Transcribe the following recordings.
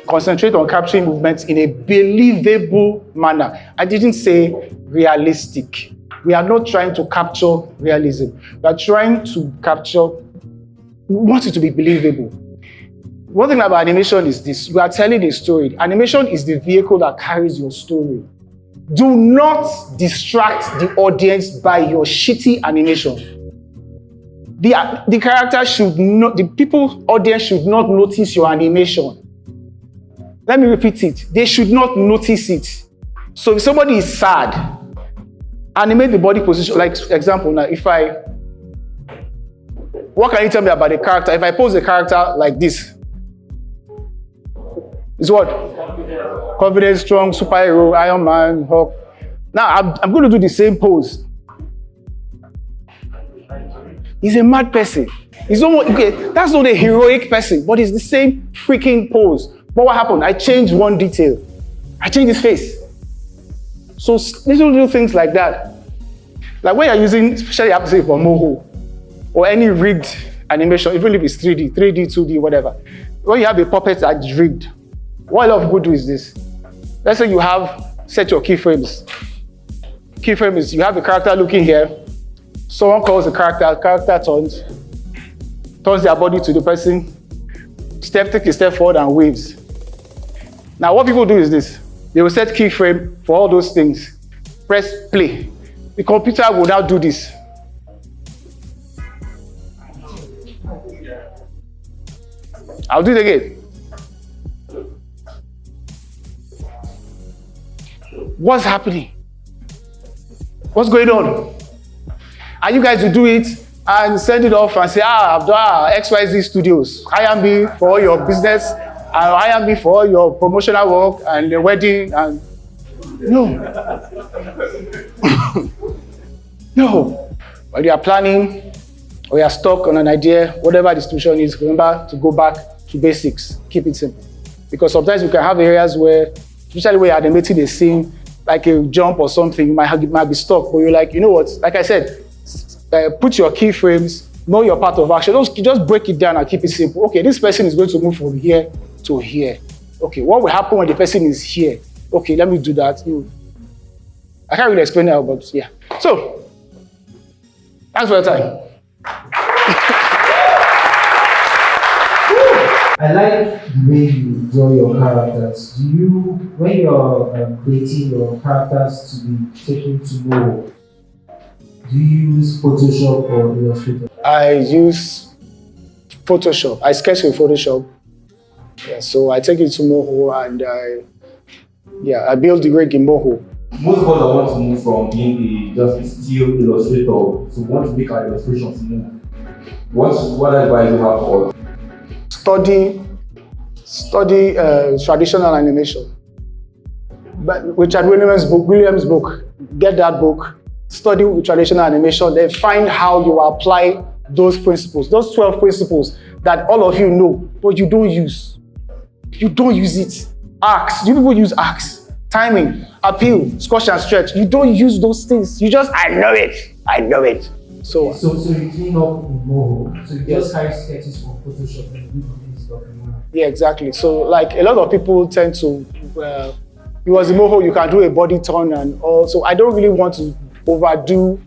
Concentrate on capturing movements in a believable manner. I didn't say realistic. We are not trying to capture realism. We are trying to capture, we want it to be believable. One thing about animation is this: you are telling a story. Animation is the vehicle that carries your story. Do not distract the audience by your shitty animation. The character should not, the audience should not notice your animation. Let me repeat it. They should not notice it. So if somebody is sad, animate the body position. Like example, now what can you tell me about the character? If I pose a character like this, it's what? Confident, strong, superhero, Iron Man, Hulk. Now I'm going to do the same pose. He's a mad person. He's almost, okay, that's not a heroic person, but it's the same freaking pose. But what happened? I changed one detail. I changed his face. So little things like that. Like when you're using, especially you have to say for Moho, or any rigged animation, even if it's 3D, 2D, whatever. When you have a puppet that's rigged, what a lot of people do is this. Let's say you set your keyframes. Keyframe is, you have the character looking here. Someone calls the character turns their body to the person, take a step forward and waves. Now what people do is this. They will set keyframe for all those things. Press play. The computer will now do this. I'll do it again. What's happening? What's going on? And you guys will do it and send it off and say, I've done XYZ Studios. Hire me for all your business, and hire me for all your promotional work and the wedding. And no. No. When you are planning or you are stuck on an idea, whatever the situation is, remember to go back to basics. Keep it simple. Because sometimes you can have areas where, especially when you're animating a scene, like a jump or something, you might be stuck, but you're like, you know what, like I said, put your keyframes, know your part of action. Just break it down and keep it simple. Okay, this person is going to move from here to here. Okay, what will happen when the person is here? Okay, let me do that. I can't really explain it, but yeah. So, thanks for your time. I like the way you draw your characters. When you're creating your characters to be taken to know, do you use Photoshop or Illustrator? I use Photoshop. I sketch in Photoshop. Yeah, so I take it to Moho and I build the rig in Moho. Most of us want to move from being just a still illustrator to want to make our illustrations move. What advice do you have for us? Study traditional animation. But Richard Williams' book, get that book. Study traditional animation, then find how you apply those principles, those 12 principles that all of you know, but you don't use. You don't use it. Arcs, you people use arcs. Timing, appeal, squash and stretch. You don't use those things. You just, I know it. So you clean up in Moho. So you just carry sketches from Photoshop and do this document. Yeah, exactly. So like a lot of people tend to, it was in Moho, you can do a body turn and all. So I don't really want to overdo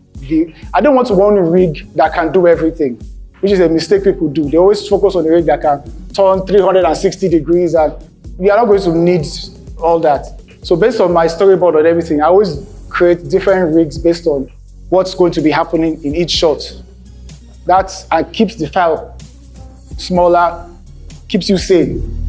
I don't want one rig that can do everything, which is a mistake people do. They always focus on the rig that can turn 360 degrees, and we are not going to need all that. So based on my storyboard and everything, I always create different rigs based on what's going to be happening in each shot. That keeps the file smaller, keeps you sane.